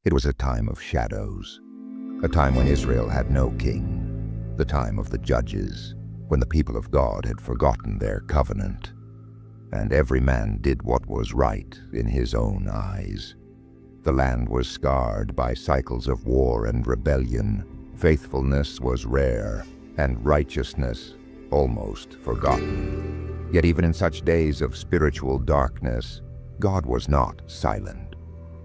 It was a time of shadows, a time when Israel had no king, the time of the judges, when the people of God had forgotten their covenant, and every man did what was right in his own eyes. The land was scarred by cycles of war and rebellion. Faithfulness was rare, and righteousness almost forgotten. Yet even in such days of spiritual darkness, God was not silent.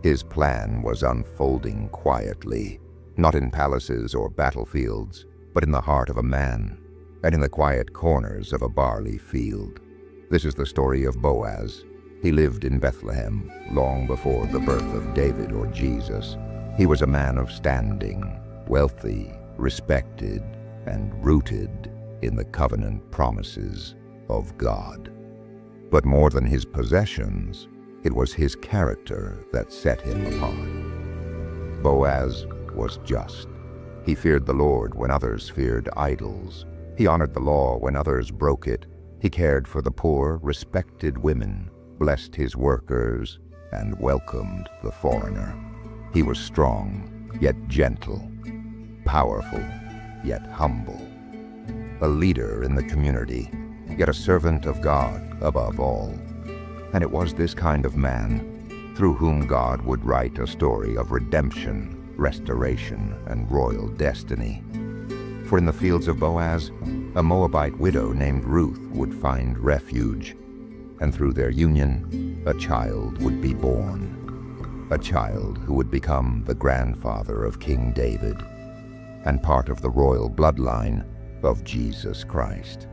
His plan was unfolding quietly, not in palaces or battlefields, but in the heart of a man, and in the quiet corners of a barley field. This is the story of Boaz. He lived in Bethlehem long before the birth of David or Jesus. He was a man of standing, wealthy, respected, and rooted in the covenant promises of God. But more than his possessions, it was his character that set him apart. Boaz was just. He feared the Lord when others feared idols. He honored the law when others broke it. He cared for the poor, respected women, blessed his workers, and welcomed the foreigner. He was strong, yet gentle, powerful, yet humble, a leader in the community, yet a servant of God above all. And it was this kind of man through whom God would write a story of redemption, restoration, and royal destiny. For in the fields of Boaz, a Moabite widow named Ruth would find refuge, and through their union, a child would be born, a child who would become the grandfather of King David and part of the royal bloodline of Jesus Christ.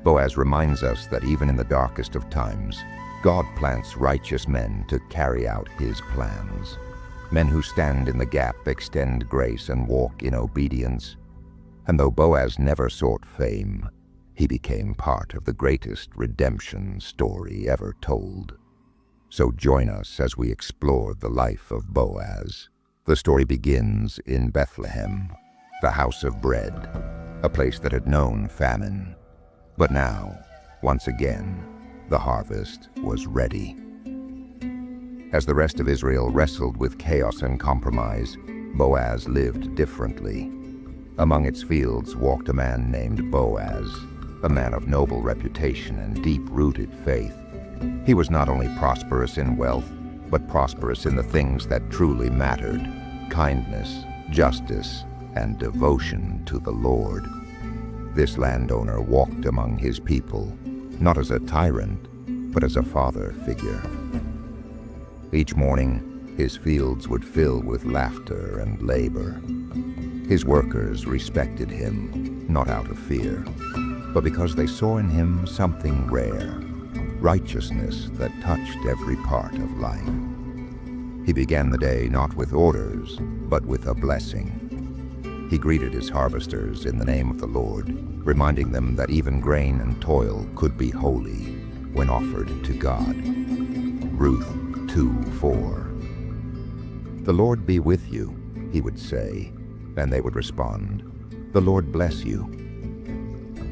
Boaz reminds us that even in the darkest of times, God plants righteous men to carry out his plans. Men who stand in the gap, extend grace, and walk in obedience. And though Boaz never sought fame, he became part of the greatest redemption story ever told. So join us as we explore the life of Boaz. The story begins in Bethlehem, the house of bread, a place that had known famine. But now, once again, the harvest was ready. As the rest of Israel wrestled with chaos and compromise, Boaz lived differently. Among its fields walked a man named Boaz, a man of noble reputation and deep-rooted faith. He was not only prosperous in wealth, but prosperous in the things that truly mattered: kindness, justice, and devotion to the Lord. This landowner walked among his people, not as a tyrant, but as a father figure. Each morning, his fields would fill with laughter and labor. His workers respected him, not out of fear, but because they saw in him something rare, righteousness that touched every part of life. He began the day not with orders, but with a blessing. He greeted his harvesters in the name of the Lord, reminding them that even grain and toil could be holy when offered to God. Ruth 2:4. "The Lord be with you," he would say, and they would respond, "The Lord bless you."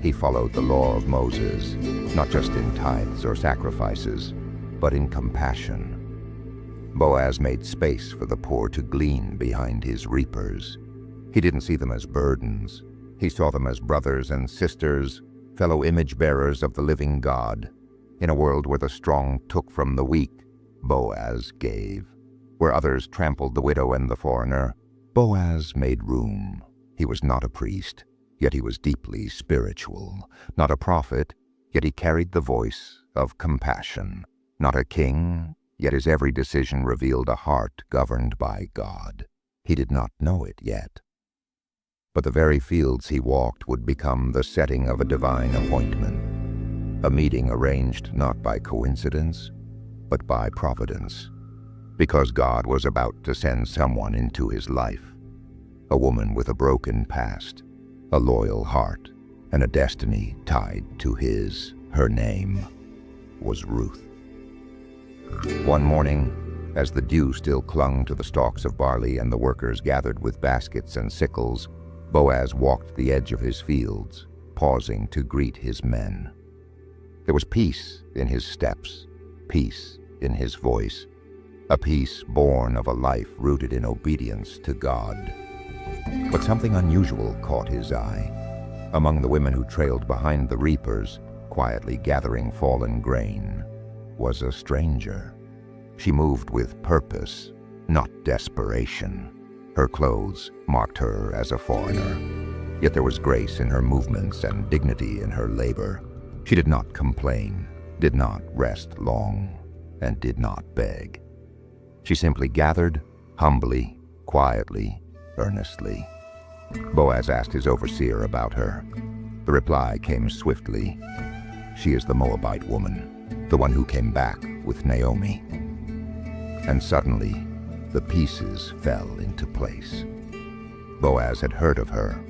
He followed the law of Moses, not just in tithes or sacrifices, but in compassion. Boaz made space for the poor to glean behind his reapers. He didn't see them as burdens. He saw them as brothers and sisters, fellow image-bearers of the living God. In a world where the strong took from the weak, Boaz gave. Where others trampled the widow and the foreigner, Boaz made room. He was not a priest, yet he was deeply spiritual. Not a prophet, yet he carried the voice of compassion. Not a king, yet his every decision revealed a heart governed by God. He did not know it yet. But the very fields he walked would become the setting of a divine appointment, a meeting arranged not by coincidence, but by providence, because God was about to send someone into his life, a woman with a broken past, a loyal heart, and a destiny tied to his. Her name was Ruth. One morning, as the dew still clung to the stalks of barley and the workers gathered with baskets and sickles, Boaz walked the edge of his fields, pausing to greet his men. There was peace in his steps, peace in his voice, a peace born of a life rooted in obedience to God. But something unusual caught his eye. Among the women who trailed behind the reapers, quietly gathering fallen grain, was a stranger. She moved with purpose, not desperation. Her clothes marked her as a foreigner. Yet there was grace in her movements and dignity in her labor. She did not complain, did not rest long, and did not beg. She simply gathered, humbly, quietly, earnestly. Boaz asked his overseer about her. The reply came swiftly. She is the Moabite woman, the one who came back with Naomi. And suddenly, the pieces fell into place. Boaz had heard of her.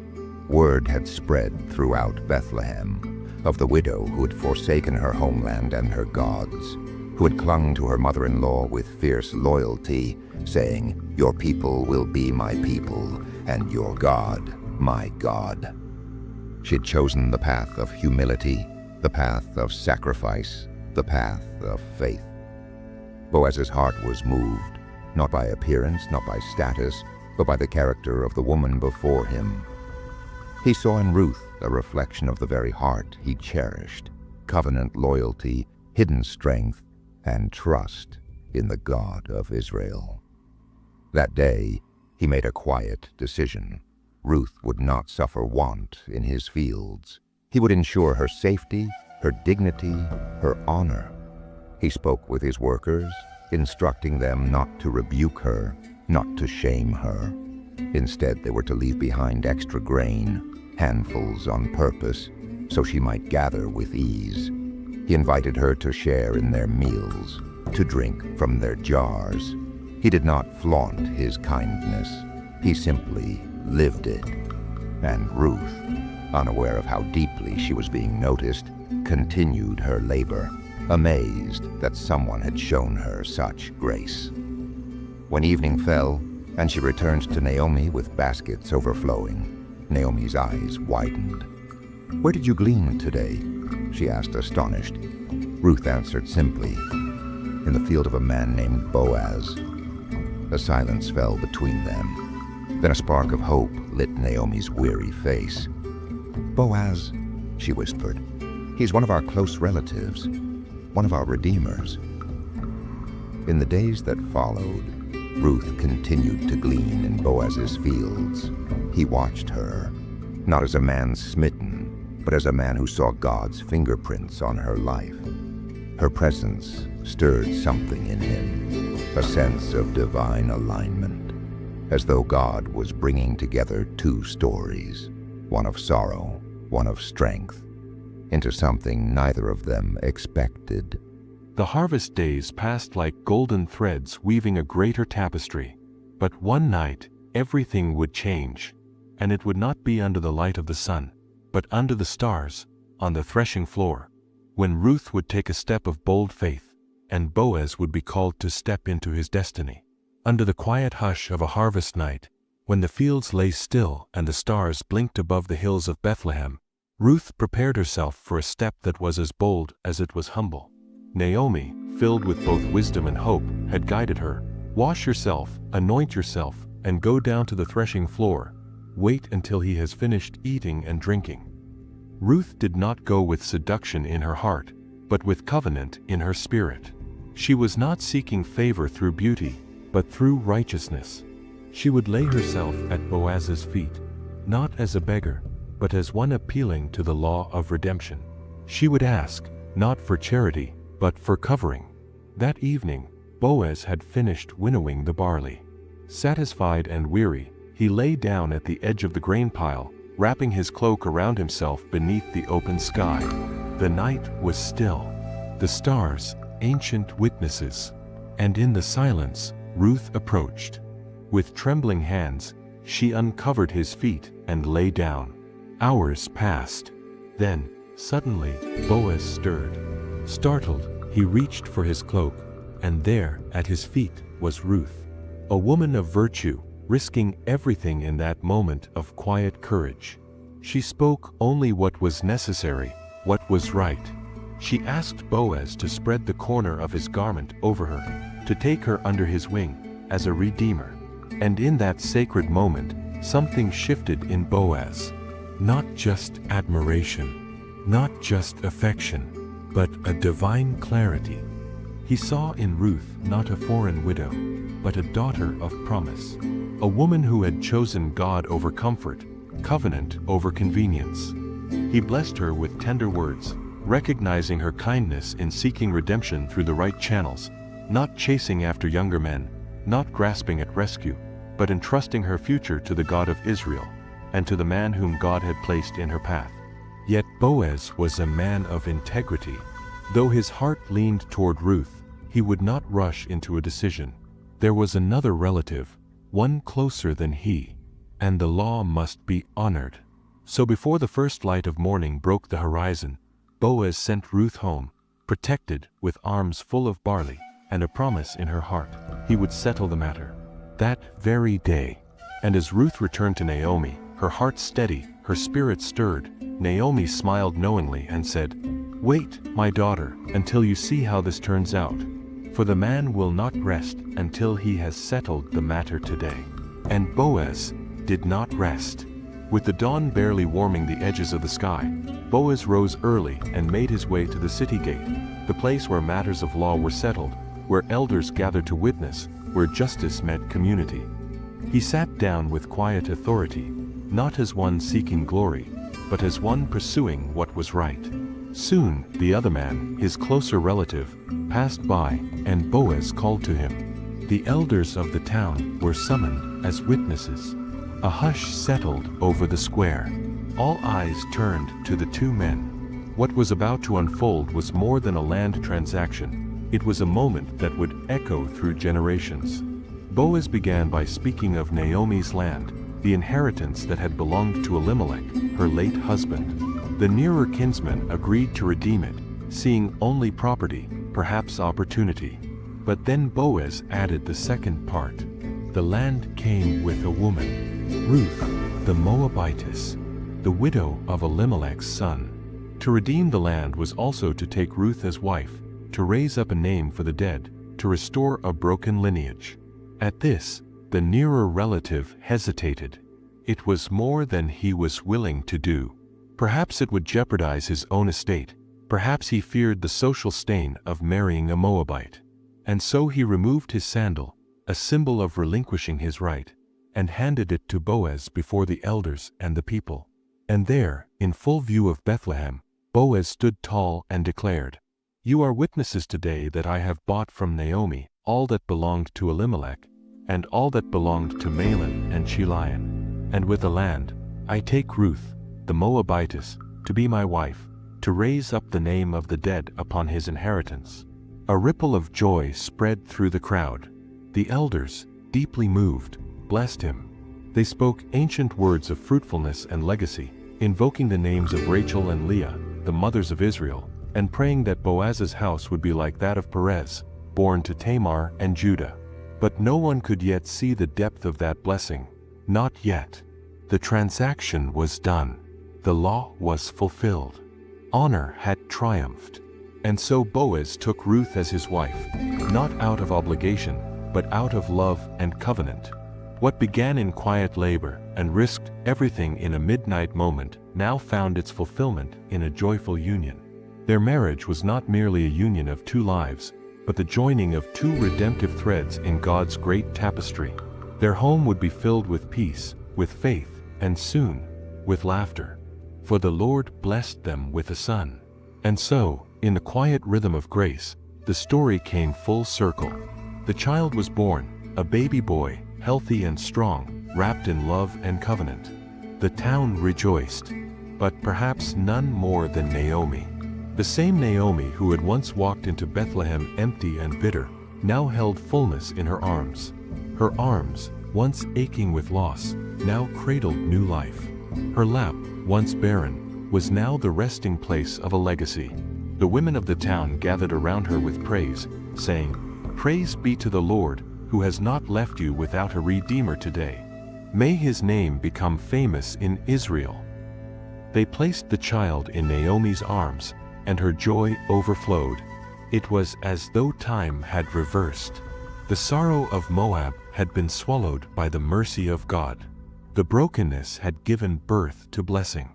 Word had spread throughout Bethlehem of the widow who had forsaken her homeland and her gods, who had clung to her mother-in-law with fierce loyalty, saying, "Your people will be my people, and your God, my God." She had chosen the path of humility, the path of sacrifice, the path of faith. Boaz's heart was moved, not by appearance, not by status, but by the character of the woman before him. He saw in Ruth a reflection of the very heart he cherished: covenant loyalty, hidden strength, and trust in the God of Israel. That day, he made a quiet decision. Ruth would not suffer want in his fields. He would ensure her safety, her dignity, her honor. He spoke with his workers, instructing them not to rebuke her, not to shame her. Instead, they were to leave behind extra grain, handfuls on purpose, so she might gather with ease. He invited her to share in their meals, to drink from their jars. He did not flaunt his kindness. He simply lived it. And Ruth, unaware of how deeply she was being noticed, continued her labor, amazed that someone had shown her such grace. When evening fell, and she returned to Naomi with baskets overflowing, Naomi's eyes widened. "Where did you glean today?" she asked, astonished. Ruth answered simply, "In the field of a man named Boaz." A silence fell between them. Then a spark of hope lit Naomi's weary face. "Boaz," she whispered, "he's one of our close relatives, one of our redeemers." In the days that followed, Ruth continued to glean in Boaz's fields. He watched her, not as a man smitten, but as a man who saw God's fingerprints on her life. Her presence stirred something in him, a sense of divine alignment, as though God was bringing together two stories, one of sorrow, one of strength, into something neither of them expected. The harvest days passed like golden threads weaving a greater tapestry. But one night, everything would change, and it would not be under the light of the sun, but under the stars, on the threshing floor, when Ruth would take a step of bold faith, and Boaz would be called to step into his destiny. Under the quiet hush of a harvest night, when the fields lay still and the stars blinked above the hills of Bethlehem, Ruth prepared herself for a step that was as bold as it was humble. Naomi, filled with both wisdom and hope, had guided her. "Wash yourself, anoint yourself, and go down to the threshing floor. Wait until he has finished eating and drinking." Ruth did not go with seduction in her heart, but with covenant in her spirit. She was not seeking favor through beauty, but through righteousness. She would lay herself at Boaz's feet, not as a beggar, but as one appealing to the law of redemption. She would ask, not for charity, but for covering. That evening, Boaz had finished winnowing the barley. Satisfied and weary, he lay down at the edge of the grain pile, wrapping his cloak around himself beneath the open sky. The night was still, the stars ancient witnesses, and in the silence, Ruth approached. With trembling hands, she uncovered his feet and lay down. Hours passed. Then, suddenly, Boaz stirred. Startled, he reached for his cloak, and there, at his feet, was Ruth, a woman of virtue, risking everything in that moment of quiet courage. She spoke only what was necessary, what was right. She asked Boaz to spread the corner of his garment over her. to take her under his wing as a redeemer. And in that sacred moment, something shifted in Boaz. Not just admiration, not just affection, but a divine clarity. He saw in Ruth not a foreign widow, but a daughter of promise, a woman who had chosen God over comfort, covenant over convenience. He blessed her with tender words, recognizing her kindness in seeking redemption through the right channels, not chasing after younger men, not grasping at rescue, but entrusting her future to the God of Israel, and to the man whom God had placed in her path. Yet Boaz was a man of integrity. Though his heart leaned toward Ruth, he would not rush into a decision. There was another relative, one closer than he, and the law must be honored. So before the first light of morning broke the horizon, Boaz sent Ruth home, protected with arms full of barley, and a promise in her heart. He would settle the matter that very day. And as Ruth returned to Naomi, her heart steady, her spirit stirred, Naomi smiled knowingly and said, "Wait, my daughter, until you see how this turns out. For the man will not rest until he has settled the matter today." And Boaz did not rest. With the dawn barely warming the edges of the sky, Boaz rose early and made his way to the city gate, the place where matters of law were settled, where elders gathered to witness, where justice met community. He sat down with quiet authority, not as one seeking glory, but as one pursuing what was right. Soon the other man, his closer relative, passed by, and Boaz called to him. The elders of the town were summoned as witnesses. A hush settled over the square. All eyes turned to the two men. What was about to unfold was more than a land transaction. It was a moment that would echo through generations. Boaz began by speaking of Naomi's land, the inheritance that had belonged to Elimelech, her late husband. The nearer kinsman agreed to redeem it, seeing only property, perhaps opportunity. But then Boaz added the second part. The land came with a woman, Ruth, the Moabitess, the widow of Elimelech's son. To redeem the land was also to take Ruth as wife, to raise up a name for the dead, to restore a broken lineage. At this, the nearer relative hesitated. It was more than he was willing to do. Perhaps it would jeopardize his own estate. Perhaps he feared the social stain of marrying a Moabite. And so he removed his sandal, a symbol of relinquishing his right, and handed it to Boaz before the elders and the people. And there, in full view of Bethlehem, Boaz stood tall and declared, "You are witnesses today that I have bought from Naomi all that belonged to Elimelech, and all that belonged to Mahlon and Chilion. And with the land, I take Ruth, the Moabitess, to be my wife, to raise up the name of the dead upon his inheritance." A ripple of joy spread through the crowd. The elders, deeply moved, blessed him. They spoke ancient words of fruitfulness and legacy, invoking the names of Rachel and Leah, the mothers of Israel, and praying that Boaz's house would be like that of Perez, born to Tamar and Judah. But no one could yet see the depth of that blessing. Not yet. The transaction was done. The law was fulfilled. Honor had triumphed. And so Boaz took Ruth as his wife, not out of obligation, but out of love and covenant. What began in quiet labor and risked everything in a midnight moment now found its fulfillment in a joyful union. Their marriage was not merely a union of two lives, but the joining of two redemptive threads in God's great tapestry. Their home would be filled with peace, with faith, and soon, with laughter. For the Lord blessed them with a son. And so, in the quiet rhythm of grace, the story came full circle. The child was born, a baby boy, healthy and strong, wrapped in love and covenant. The town rejoiced, but perhaps none more than Naomi. The same Naomi who had once walked into Bethlehem empty and bitter, now held fullness in her arms. Her arms, once aching with loss, now cradled new life. Her lap, once barren, was now the resting place of a legacy. The women of the town gathered around her with praise, saying, "Praise be to the Lord, who has not left you without a redeemer today. May his name become famous in Israel." They placed the child in Naomi's arms, and her joy overflowed. It was as though time had reversed. The sorrow of Moab had been swallowed by the mercy of God. The brokenness had given birth to blessing.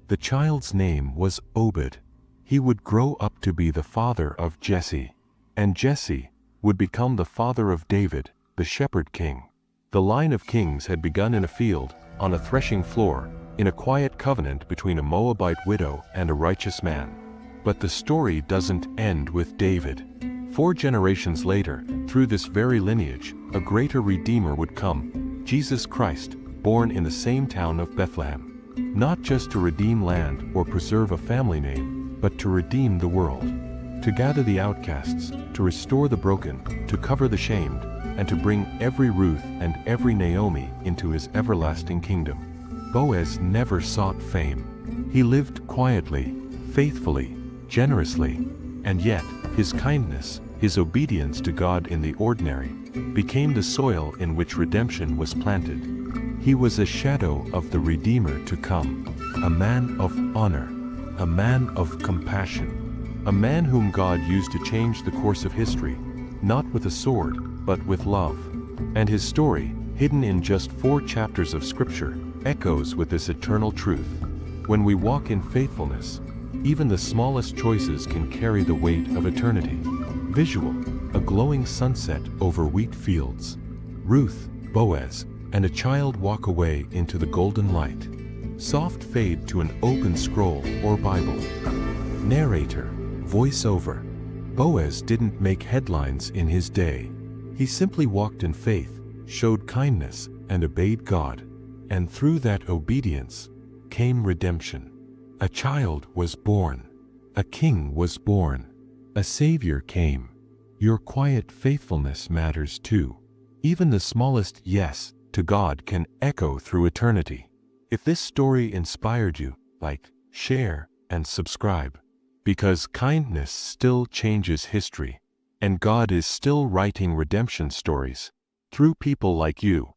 The child's name was Obed. He would grow up to be the father of Jesse, and Jesse would become the father of David, the shepherd king. The line of kings had begun in a field, on a threshing floor, in a quiet covenant between a Moabite widow and a righteous man. But the story doesn't end with David. 4 generations later, through this very lineage, a greater Redeemer would come, Jesus Christ, born in the same town of Bethlehem. Not just to redeem land or preserve a family name, but to redeem the world. To gather the outcasts, to restore the broken, to cover the shamed, and to bring every Ruth and every Naomi into his everlasting kingdom. Boaz never sought fame. He lived quietly, faithfully, generously, and yet, his kindness, his obedience to God in the ordinary, became the soil in which redemption was planted. He was a shadow of the Redeemer to come, a man of honor, a man of compassion, a man whom God used to change the course of history, not with a sword, but with love. And his story, hidden in just 4 chapters of Scripture, echoes with this eternal truth. When we walk in faithfulness, even the smallest choices can carry the weight of eternity. Visual, a glowing sunset over wheat fields. Ruth, Boaz, and a child walk away into the golden light. Soft fade to an open scroll or Bible. Narrator, voiceover. Boaz didn't make headlines in his day. He simply walked in faith, showed kindness, and obeyed God. And through that obedience came redemption. A child was born. A king was born. A savior came. Your quiet faithfulness matters too. Even the smallest yes to God can echo through eternity. If this story inspired you, like, share, and subscribe. Because kindness still changes history, and God is still writing redemption stories through people like you.